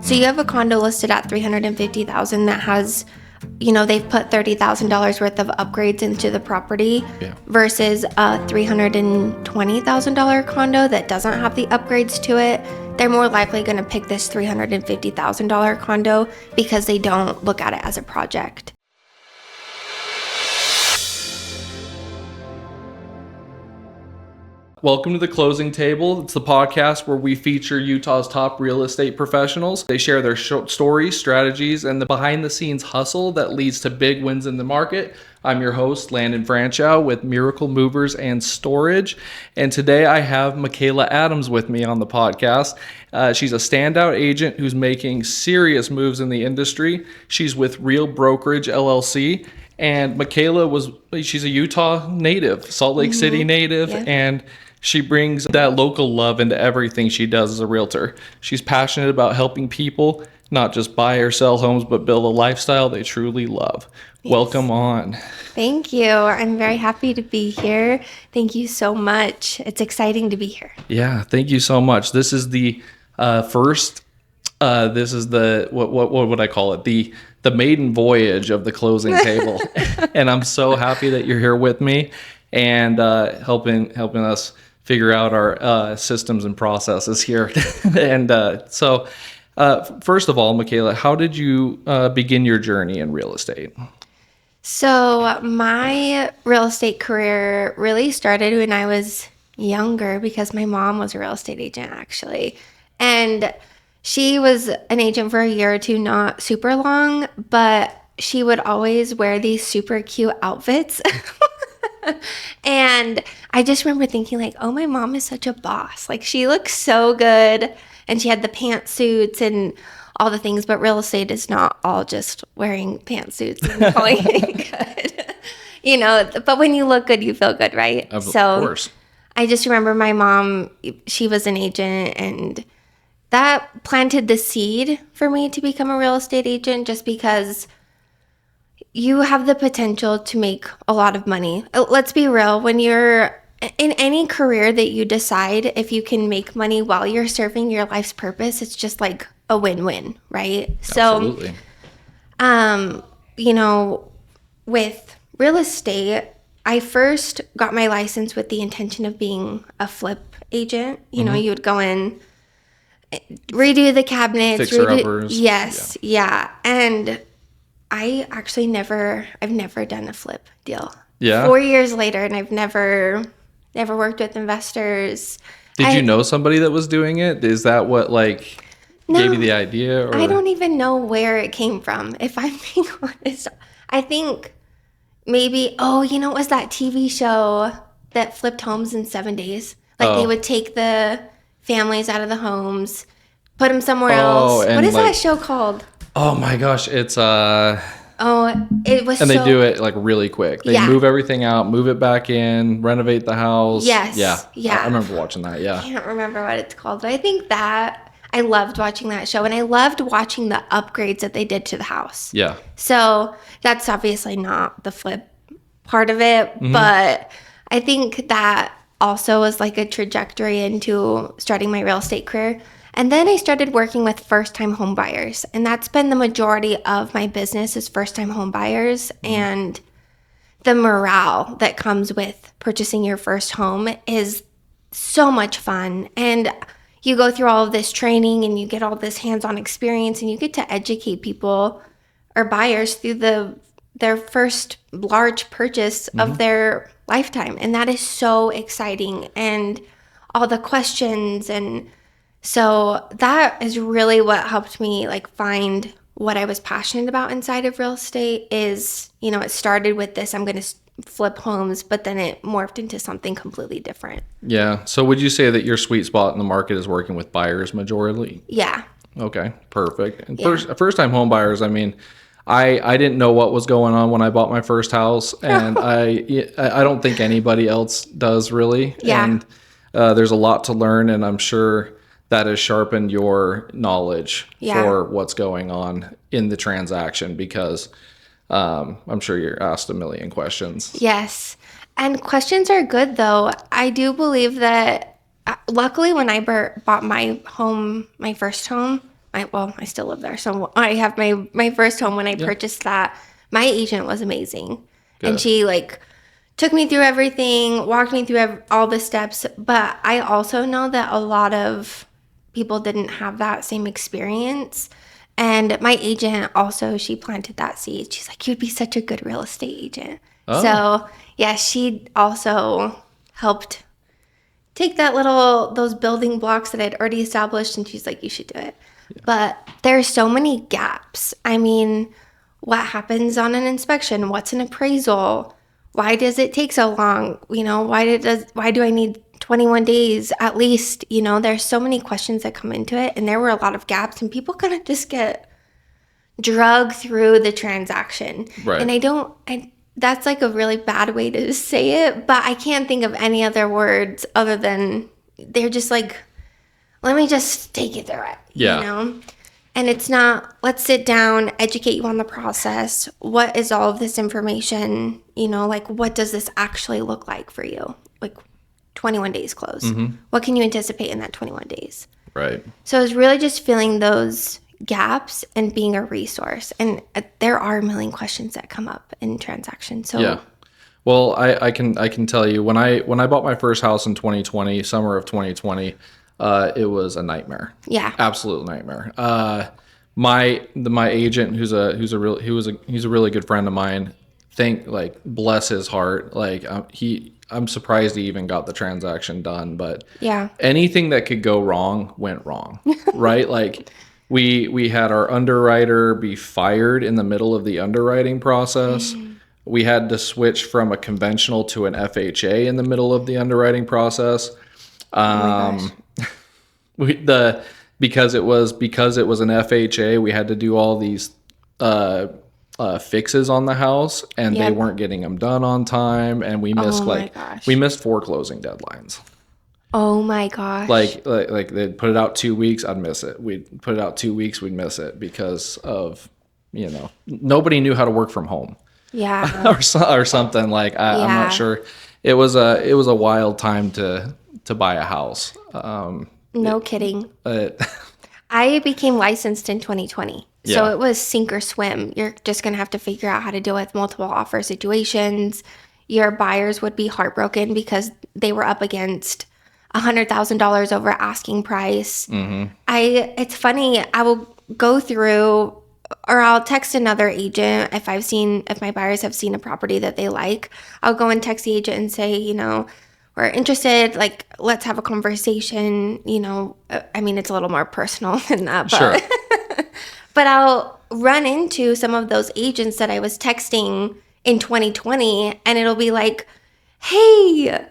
So you have a condo listed at $350,000 that has, they've put $30,000 worth of upgrades into the property versus a $320,000 condo that doesn't have the upgrades to it. They're more likely going to pick this $350,000 condo because they don't look at it as a project. Welcome to The Closing Table. It's the podcast where we feature Utah's top real estate professionals. They share their stories, strategies, and the behind-the-scenes hustle that leads to big wins in the market. I'm your host, Landon Franchow with Miracle Movers and Storage. And today I have Makayla Adams with me on the podcast. She's a standout agent who's making serious moves in the industry. She's with Real Brokerage, LLC. And Makayla she's a Utah native, Salt Lake City native, and she brings that local love into everything she does as a realtor. She's passionate about helping people not just buy or sell homes, but build a lifestyle they truly love. Yes. Welcome on. Thank you. I'm very happy to be here. Thank you so much. It's exciting to be here. Yeah, thank you so much. This is the first, this is the, what would I call it? The maiden voyage of The Closing Table. And I'm so happy that you're here with me and helping us figure out our systems and processes here. And so first of all, Makayla, how did you begin your journey in real estate? So my real estate career really started when I was younger because my mom was a real estate agent, actually. And she was an agent for a year or two, not super long, but she would always wear these super cute outfits. And I just remember thinking like, oh, my mom is such a boss. Like, she looks so good. And she had the pantsuits and all the things, but real estate is not all just wearing pantsuits and feeling good. But when you look good, you feel good, right? Of course. I just remember my mom, she was an agent, and that planted the seed for me to become a real estate agent, just because you have the potential to make a lot of money. Let's be real. When you're in any career that you decide, if you can make money while you're serving your life's purpose, it's just like a win-win, right? Absolutely. So, with real estate, I first got my license with the intention of being a flip agent. You would go in, redo the cabinets, fixer-uppers. Yes, yeah. And I've never done a flip deal. Yeah. 4 years later, and I've never worked with investors. Did you know somebody that was doing it? Is that what gave you the idea? Or? I don't even know where it came from, if I'm being honest. I think maybe, it was that TV show that flipped homes in 7 days. They would take the families out of the homes, put them somewhere else. What is that show called? Oh my gosh, it's it was. And they do it really quick. They move everything out, move it back in, renovate the house. Yes. Yeah. I remember watching that. Yeah. I can't remember what it's called, but I think that I loved watching that show, and I loved watching the upgrades that they did to the house. Yeah. So that's obviously not the flip part of it, but I think that also was like a trajectory into starting my real estate career. And then I started working with first-time home buyers, and that's been the majority of my business is first-time home buyers. And the morale that comes with purchasing your first home is so much fun. And you go through all of this training and you get all this hands-on experience, and you get to educate people or buyers through their first large purchase of their lifetime. And that is so exciting. And all the questions, and so that is really what helped me find what I was passionate about inside of real estate. Is, it started with this, I'm going to flip homes, but then it morphed into something completely different. Yeah. So would you say that your sweet spot in the market is working with buyers majorly? Yeah. Okay, perfect. And first time home buyers, I didn't know what was going on when I bought my first house, and I don't think anybody else does really. Yeah. And there's a lot to learn, and I'm sure that has sharpened your knowledge for what's going on in the transaction, because I'm sure you're asked a million questions. Yes. And questions are good, though. I do believe that luckily when I bought my first home, I still live there. So I have my first home when I purchased that. My agent was amazing. Good. And she like took me through everything, walked me through all the steps. But I also know that a lot of people didn't have that same experience. And my agent also, she planted that seed. She's like, you'd be such a good real estate agent. Oh. So yeah, she also helped take those building blocks that I'd already established, and she's like, you should do it. Yeah. But there's so many gaps. I mean, what happens on an inspection? What's an appraisal? Why does it take so long? You know, why do I need 21 days at least? You know, there's so many questions that come into it, and there were a lot of gaps, and people kind of just get drug through the transaction. Right. And that's like a really bad way to say it, but I can't think of any other words other than they're just like, let me just take you through it. Yeah. You know? And it's not, let's sit down, educate you on the process. What is all of this information? You know, like, what does this actually look like for you? Like 21 days close. Mm-hmm. What can you anticipate in that 21 days? Right. So it's really just filling those gaps and being a resource. And there are a million questions that come up in transactions. So yeah. Well, I can tell you when I bought my first house in 2020, summer of 2020, it was a nightmare. Yeah. Absolute nightmare. My agent, who's a really good friend of mine, bless his heart, I'm surprised he even got the transaction done, but yeah, anything that could go wrong went wrong. Right? Like we had our underwriter be fired in the middle of the underwriting process. We had to switch from a conventional to an FHA in the middle of the underwriting process. Because it was an FHA, we had to do all these fixes on the house, and they weren't getting them done on time, and we missed we missed 4 closing deadlines. Oh my gosh. Like they'd put it out 2 weeks, I'd miss it. We'd put it out 2 weeks, we'd miss it because of, nobody knew how to work from home. Yeah. or something. I'm not sure. It was a wild time to buy a house. No kidding. I became licensed in 2020. So it was sink or swim. You're just going to have to figure out how to deal with multiple offer situations. Your buyers would be heartbroken because they were up against $100,000 over asking price. Mm-hmm. It's funny. I will go through, or I'll text another agent if my buyers have seen a property that they like. I'll go and text the agent and say, we're interested, like, let's have a conversation, I mean, it's a little more personal than that, but, sure. But I'll run into some of those agents that I was texting in 2020, and it'll be like, hey,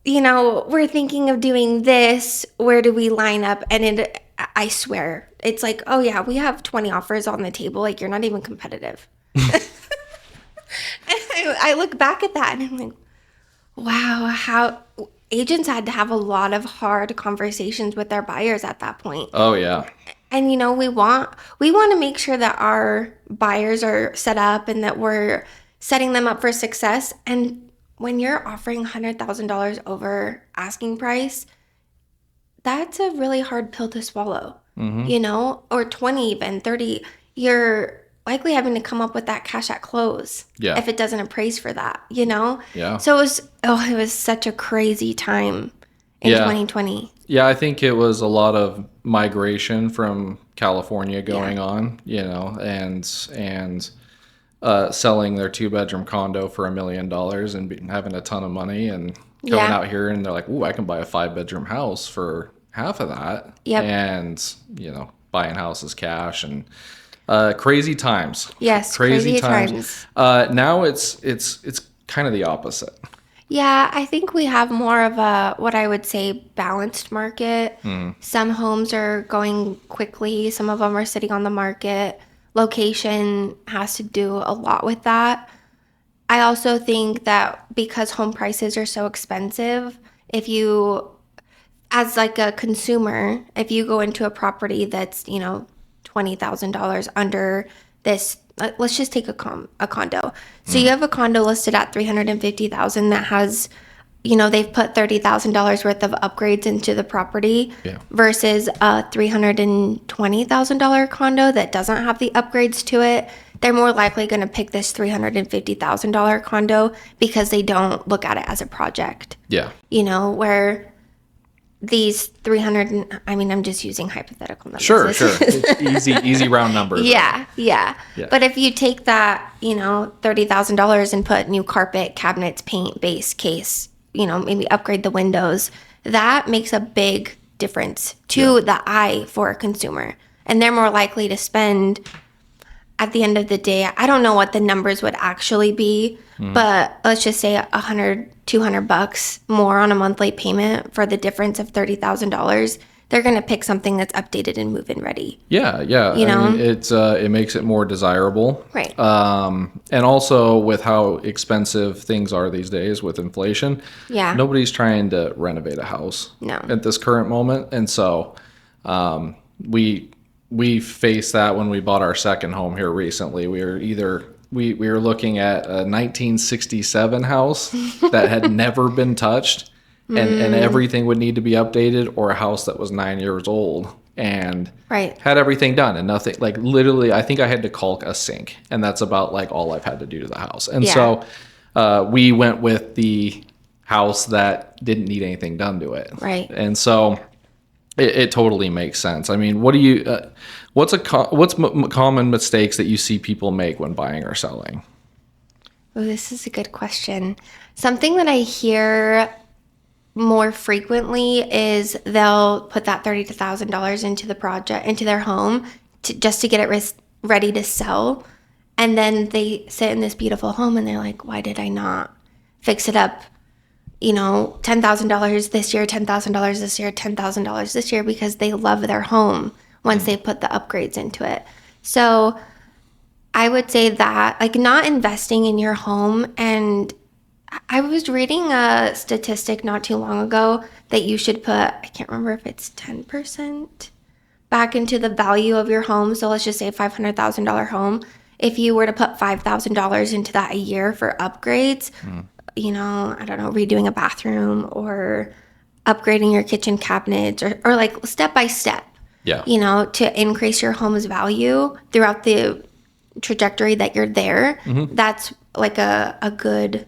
we're thinking of doing this. Where do we line up? And I swear, it's like, oh yeah, we have 20 offers on the table. Like, you're not even competitive. And I look back at that and I'm like, wow, how agents had to have a lot of hard conversations with their buyers at that point. Oh yeah. And we want to make sure that our buyers are set up and that we're setting them up for success. And when you're offering $100,000 over asking price, that's a really hard pill to swallow. Mm-hmm. Or 20, even 30, you're likely having to come up with that cash at close. Yeah. If it doesn't appraise for that, Yeah. So it was such a crazy time in 2020. Yeah, I think it was a lot of migration from California going on, and selling their 2-bedroom condo for $1 million and having a ton of money, and coming out here and they're like, ooh, I can buy a 5-bedroom house for half of that. Yep. And, buying houses cash, and crazy times. Yes, crazy times. Now it's kind of the opposite. Yeah, I think we have more of a, what I would say, balanced market. Some homes are going quickly. Some of them are sitting on the market. Location has to do a lot with that. I also think that because home prices are so expensive, if you, as like a consumer, if you go into a property that's, $20,000 under this, let's just take a condo. So you have a condo listed at $350,000 that has they've put $30,000 worth of upgrades into the property versus a $320,000 condo that doesn't have the upgrades to it. They're more likely going to pick this $350,000 condo because they don't look at it as a project. Yeah. Where these I'm just using hypothetical numbers. Sure. It's easy round numbers. Yeah. But if you take that, $30,000 and put new carpet, cabinets, paint, base, case, maybe upgrade the windows, that makes a big difference to the eye for a consumer. And they're more likely to spend, at the end of the day, I don't know what the numbers would actually be, but let's just say $100, $200 more on a monthly payment for the difference of $30,000. They're going to pick something that's updated and move-in ready. Yeah. I mean, it makes it more desirable. Right. And also with how expensive things are these days with inflation. Yeah. Nobody's trying to renovate a house at this current moment. And so we faced that when we bought our second home here recently. We were looking at a 1967 house that had never been touched. And everything would need to be updated, or a house that was 9 years old and had everything done and nothing, like literally, I think I had to caulk a sink, and that's about like all I've had to do to the house. And so we went with the house that didn't need anything done to it. Right. And so it totally makes sense. I mean, what's common mistakes that you see people make when buying or selling? Oh, this is a good question. Something that I hear more frequently is they'll put that $30,000 into the project, into their home, just to get it ready to sell. And then they sit in this beautiful home and they're like, why did I not fix it up? $10,000 this year, $10,000 this year, $10,000 this year, because they love their home once they put the upgrades into it. So I would say that, like, not investing in your home. And I was reading a statistic not too long ago that you should put, I can't remember if it's 10% back into the value of your home. So let's just say a $500,000 home. If you were to put $5,000 into that a year for upgrades, I don't know, redoing a bathroom or upgrading your kitchen cabinets or like step by step, to increase your home's value throughout the trajectory that you're there. That's like a good...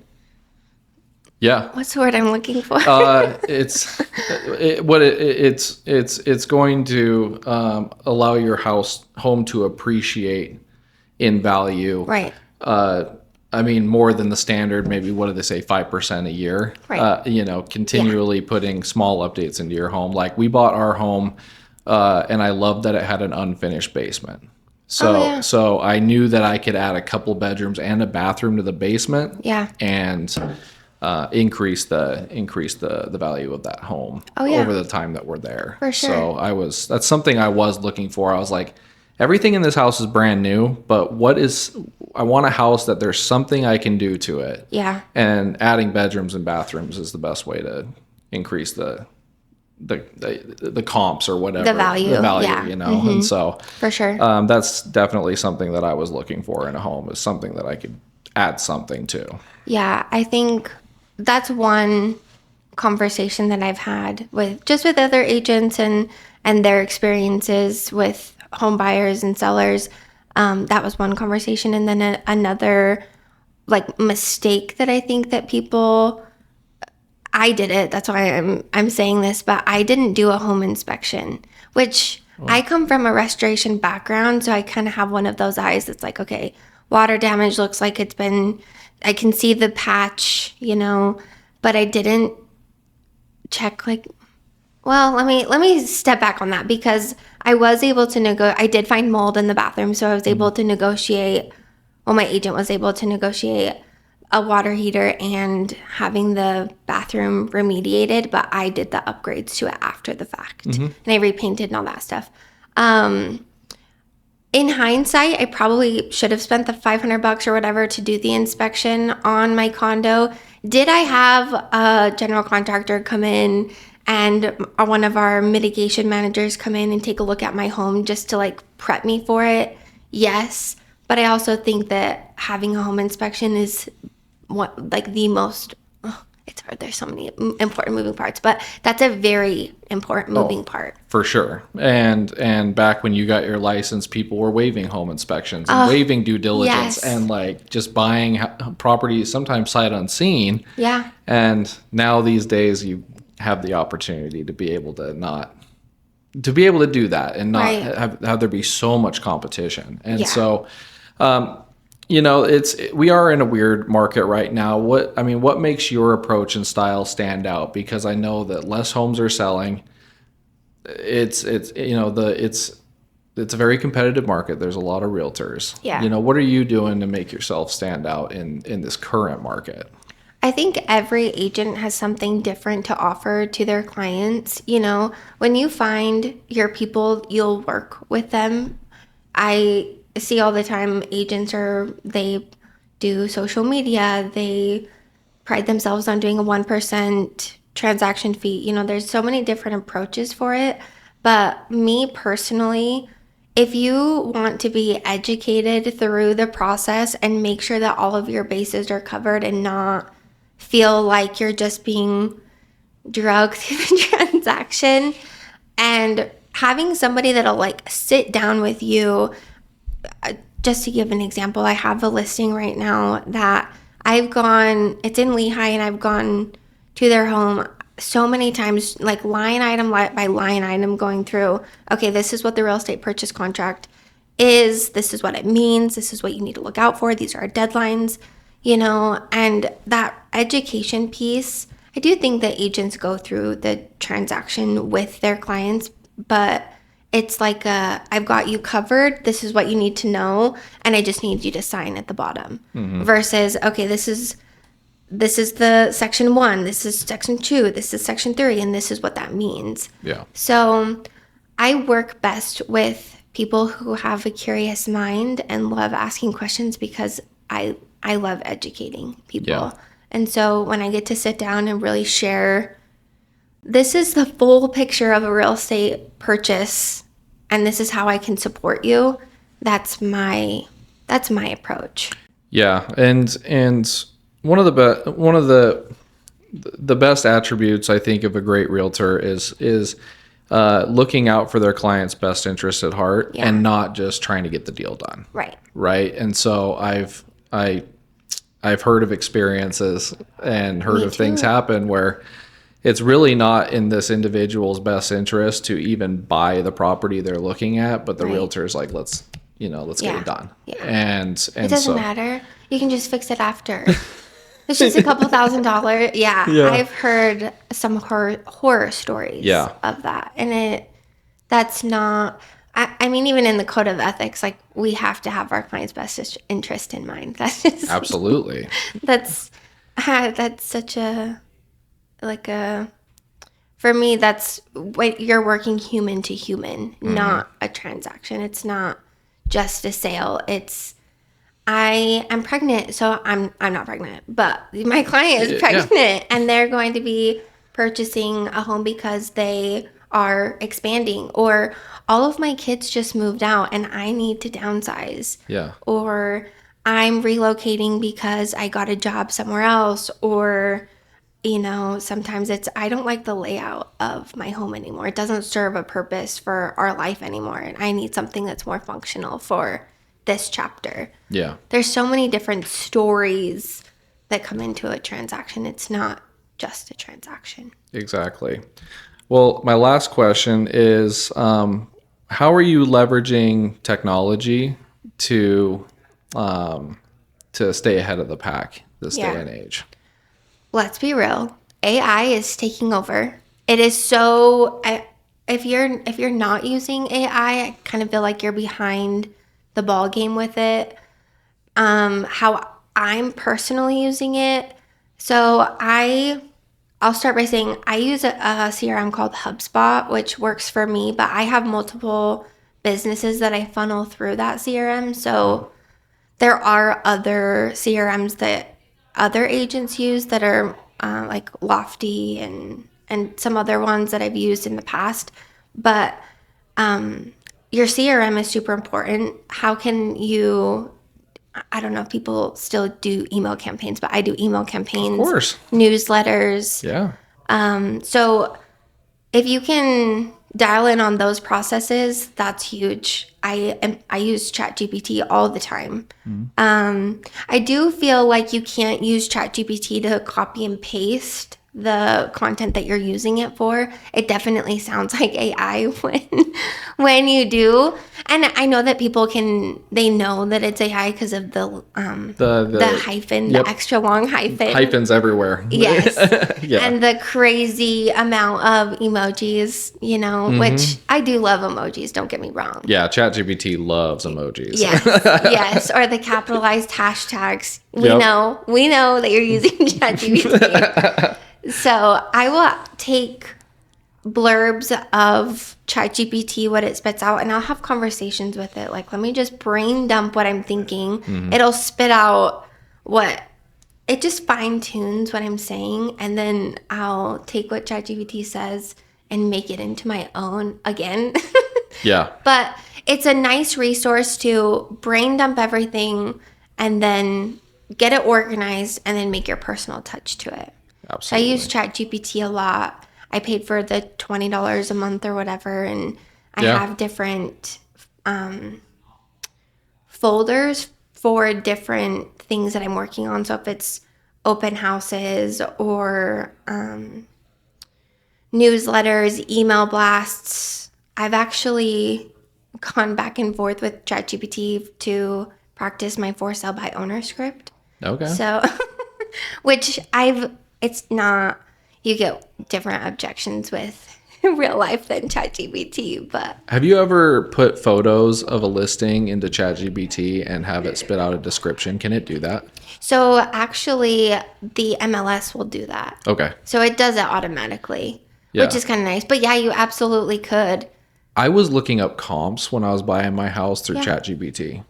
Yeah. What's the word I'm looking for? It's going to allow your home to appreciate in value. Right. I mean, more than the standard, maybe, what do they say, 5% a year? Right. Continually putting small updates into your home. Like, we bought our home, and I loved that it had an unfinished basement. So I knew that I could add a couple bedrooms and a bathroom to the basement. Yeah. And increase the value of that home over the time that we're there. For sure. So that's something I was looking for. I was like, everything in this house is brand new, but I want a house that there's something I can do to it. Yeah. And adding bedrooms and bathrooms is the best way to increase the comps or whatever. The value, yeah. And so for sure. That's definitely something that I was looking for in a home, is something that I could add something to. Yeah, I think that's one conversation that I've had with other agents and their experiences with home buyers and sellers. That was one conversation. And then another like mistake that I think that I did it. That's why I'm saying this, but I didn't do a home inspection, which I come from a restoration background. So I kind of have one of those eyes that's like, okay, water damage looks like I can see the patch, but I didn't check let me step back on that, because I was able to I did find mold in the bathroom. So I was able to negotiate, my agent was able to negotiate a water heater and having the bathroom remediated, but I did the upgrades to it after the fact. And I repainted and all that stuff. In hindsight, I probably should have spent the $500 or whatever to do the inspection on my condo. Did I have a general contractor come in and one of our mitigation managers come in and take a look at my home just to prep me for it? Yes. But I also think that having a home inspection is the most it's hard. There's so many important moving parts, but that's a very important moving part. For sure. And back when you got your license, people were waiving home inspections and waiving due diligence, yes. and like just buying properties sometimes sight unseen. Yeah. And now these days you have the opportunity to be able to do that and not Right. have there be so much competition. And Yeah. so we are in a weird market right now. What makes your approach and style stand out? Because I know that less homes are selling. It's a very competitive market. There's a lot of realtors. Yeah. What are you doing to make yourself stand out in this current market? I think every agent has something different to offer to their clients. When you find your people, you'll work with them. I see all the time they do social media. They pride themselves on doing a 1% transaction fee. There's so many different approaches for it. But me personally, if you want to be educated through the process and make sure that all of your bases are covered and not feel like you're just being drugged through the transaction, and having somebody that'll like sit down with you. Just to give an example, I have a listing right now that it's in Lehigh, and I've gone to their home so many times, like line item by line item, going through, okay, this is what the real estate purchase contract is, this is what it means, this is what you need to look out for, these are our deadlines, and that education piece. I do think that agents go through the transaction with their clients, but it's like I've got you covered. This is what you need to know, and I just need you to sign at the bottom. Versus, okay, this is the section 1, this is section 2, this is section 3, and this is what that means. Yeah. So I work best with people who have a curious mind and love asking questions, because I love educating people. Yeah. And so when I get to sit down and really share, this is the full picture of a real estate purchase, and this is how I can support you, that's my approach. Yeah, and one of the best attributes I think of a great realtor is looking out for their client's best interest at heart, and not just trying to get the deal done. Right. And so I've heard of experiences and heard of things happen where it's really not in this individual's best interest to even buy the property they're looking at, but the realtor's like, let's get it done. Yeah. And it doesn't matter. You can just fix it after. It's just a couple $1,000. Yeah. I've heard some horror stories of that. And that's not, I mean, even in the code of ethics, like, we have to have our client's best interest in mind. That's just absolutely. That's such a, for me, that's what you're working human to human, not a transaction. It's not just a sale. It's, I am pregnant, so I'm not pregnant, but my client is pregnant, and they're going to be purchasing a home because they are expanding, or all of my kids just moved out and I need to downsize. Yeah. Or I'm relocating because I got a job somewhere else, or sometimes it's, I don't like the layout of my home anymore. It doesn't serve a purpose for our life anymore, and I need something that's more functional for this chapter. Yeah. There's so many different stories that come into a transaction. It's not just a transaction. Exactly. Well, my last question is, how are you leveraging technology to stay ahead of the pack this day and age? Let's be real. AI is taking over. It is so, if you're not using AI, I kind of feel like you're behind the ball game with it. How I'm personally using it. So I'll start by saying I use a CRM called HubSpot, which works for me, but I have multiple businesses that I funnel through that CRM. So there are other CRMs that other agents use that are like Lofty and some other ones that I've used in the past. But your CRM is super important. How can you I don't know if people still do email campaigns, but I do email campaigns, Of course. newsletters. Yeah. So if you can dial in on those processes, that's huge. I use ChatGPT all the time. I do feel like you can't use ChatGPT to copy and paste the content that you're using it for. It definitely sounds like AI when you do. And I know that people they know that it's AI because of the hyphen, yep. the extra long hyphen. Hyphens everywhere. Yes. Yeah. And the crazy amount of emojis, which I do love emojis, don't get me wrong. Yeah, ChatGPT loves emojis. Yes, yes. Or the capitalized hashtags. We know that you're using ChatGPT. So I will take blurbs of ChatGPT, what it spits out, and I'll have conversations with it. Like, let me just brain dump what I'm thinking. It'll spit out it just fine tunes what I'm saying, and then I'll take what ChatGPT says and make it into my own again. Yeah. But it's a nice resource to brain dump everything and then get it organized and then make your personal touch to it. Absolutely. So I use ChatGPT a lot. I paid for the $20 a month or whatever, and I have different folders for different things that I'm working on. So if it's open houses or newsletters, email blasts, I've actually gone back and forth with ChatGPT to practice my for sale by owner script. Okay. So, which it's not, you get different objections with real life than ChatGPT, but. Have you ever put photos of a listing into ChatGPT and have it spit out a description? Can it do that? So actually the MLS will do that. Okay. So it does it automatically, which is kind of nice. But yeah, you absolutely could. I was looking up comps when I was buying my house through ChatGPT.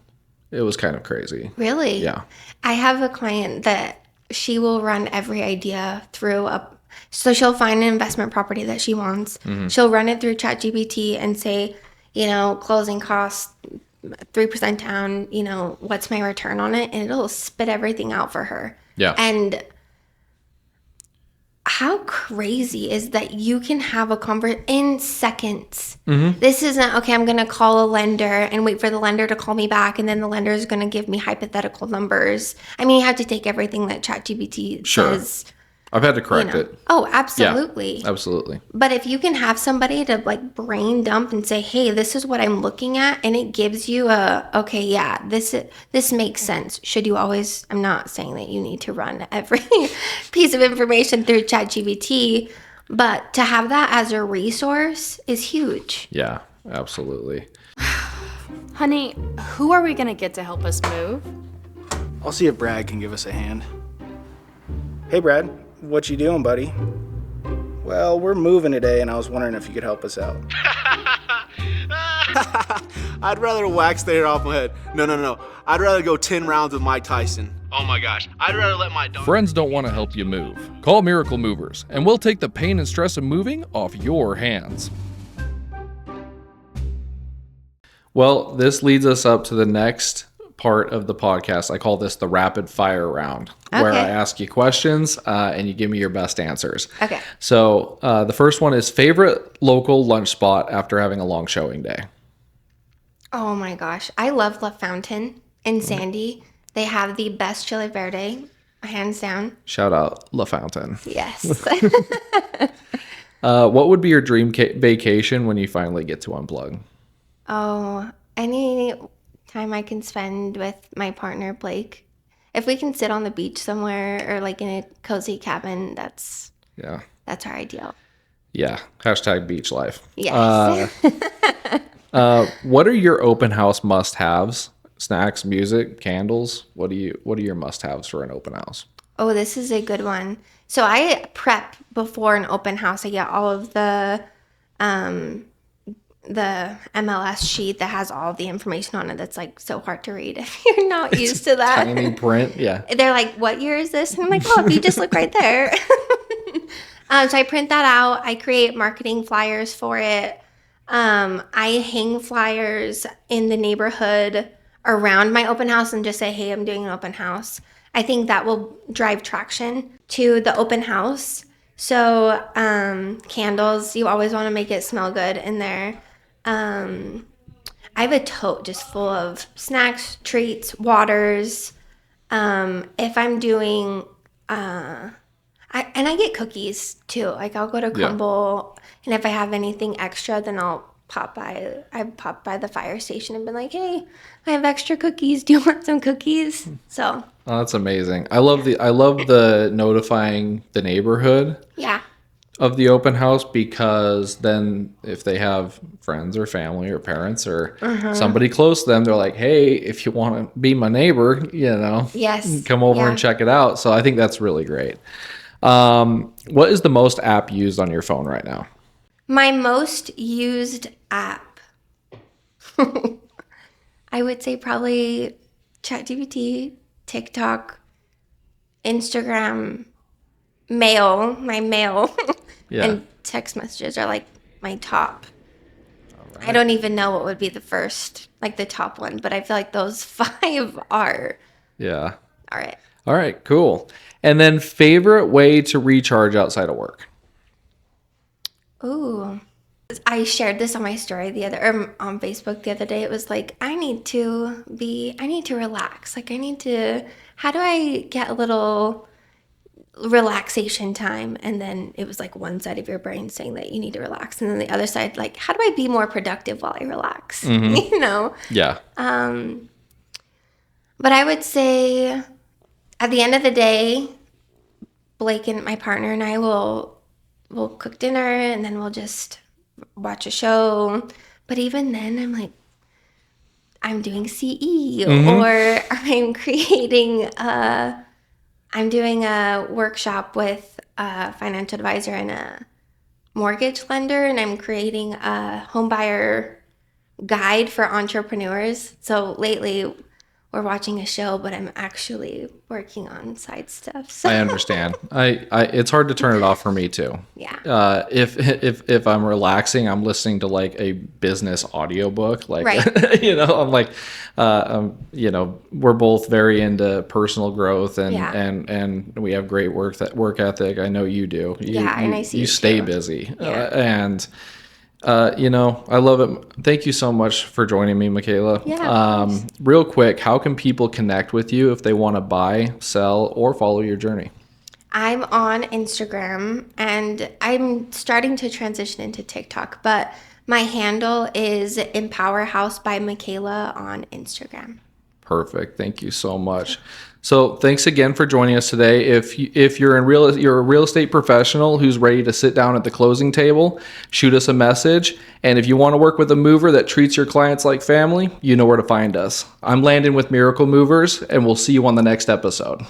It was kind of crazy. Really? Yeah. I have a client that she will run every idea through so she'll find an investment property that she wants. Mm-hmm. She'll run it through ChatGPT and say, closing costs, 3% down, what's my return on it? And it'll spit everything out for her. Yeah. And how crazy is that you can have a conversation in seconds? Mm-hmm. This isn't, okay, I'm going to call a lender and wait for the lender to call me back, and then the lender is going to give me hypothetical numbers. I mean, you have to take everything that ChatGPT says. I've had to correct it. Oh, absolutely. Yeah, absolutely. But if you can have somebody to brain dump and say, hey, this is what I'm looking at, and it gives you this makes sense. Should you always, I'm not saying that you need to run every piece of information through ChatGPT, but to have that as a resource is huge. Yeah, absolutely. Honey, who are we going to get to help us move? I'll see if Brad can give us a hand. Hey, Brad. What you doing, buddy? Well, we're moving today, and I was wondering if you could help us out. I'd rather wax the hair off my head. No. I'd rather go 10 rounds with Mike Tyson. Oh my gosh. I'd rather let my dog... Friends don't want to help you move. Call Miracle Movers, and we'll take the pain and stress of moving off your hands. Well, this leads us up to the next part of the podcast. I call this the rapid fire round, where I ask you questions and you give me your best answers. Okay. So the first one is favorite local lunch spot after having a long showing day. Oh my gosh. I love La Fountain in Sandy. They have the best chili verde, hands down. Shout out La Fountain. Yes. What would be your dream vacation when you finally get to unplug? Oh, any time I can spend with my partner, Blake. If we can sit on the beach somewhere or in a cozy cabin, that's our ideal. Yeah. Hashtag beach life. Yes. What are your open house must-haves? Snacks, music, candles? What are your must-haves for an open house? Oh, this is a good one. So I prep before an open house. I get all of the MLS sheet that has all the information on it that's so hard to read if you're not used to that. Tiny print, yeah. They're like, what year is this? And I'm like, oh, if you just look right there. So I print that out. I create marketing flyers for it. I hang flyers in the neighborhood around my open house and just say, hey, I'm doing an open house. I think that will drive traction to the open house. So candles, you always want to make it smell good in there. I have a tote just full of snacks, treats, waters. If I'm doing, I get cookies too. Like I'll go to Crumble, and if I have anything extra, then I'll pop by. I pop by the fire station and been like, hey, I have extra cookies. Do you want some cookies? So. Oh, that's amazing. I love the notifying the neighborhood. Yeah. Of the open house, because then if they have friends or family or parents or somebody close to them, they're like, hey, if you want to be my neighbor, Yes. come over and check it out. So I think that's really great. What is the most app used on your phone right now? My most used app, I would say probably ChatGPT, TikTok, Instagram, my mail, and text messages are like my top. I don't even know what would be the first, like the top one, but I feel like those 5 are. Yeah. All right. All right, cool. And then favorite way to recharge outside of work? Ooh. I shared this on my story on Facebook the other day. It was like, I need to relax. Like how do I get a little relaxation time? And then it was like one side of your brain saying that you need to relax, and then the other side like, how do I be more productive while I relax? Yeah. But I would say at the end of the day, Blake and my partner and I will cook dinner, and then we'll just watch a show. But even then I'm like, I'm doing CE or I'm doing a workshop with a financial advisor and a mortgage lender, and I'm creating a homebuyer guide for entrepreneurs. So lately we're watching a show, but I'm actually working on side stuff. So. I understand. It's hard to turn it off for me too. Yeah. If I'm relaxing, I'm listening to like a business audiobook. Like, right. I'm like, we're both very into personal growth and we have great work ethic. I know you do. And I see you stay too. busy. Yeah. I love it. Thank you so much for joining me, Makayla. Yeah, real quick, how can people connect with you if they want to buy, sell, or follow your journey? I'm on Instagram, and I'm starting to transition into TikTok, but my handle is Empower House by Makayla on Instagram. Perfect. Thank you so much. So thanks again for joining us today. If you're a real estate professional who's ready to sit down at the closing table, shoot us a message. And if you want to work with a mover that treats your clients like family, you know where to find us. I'm Landon with Miracle Movers, and we'll see you on the next episode.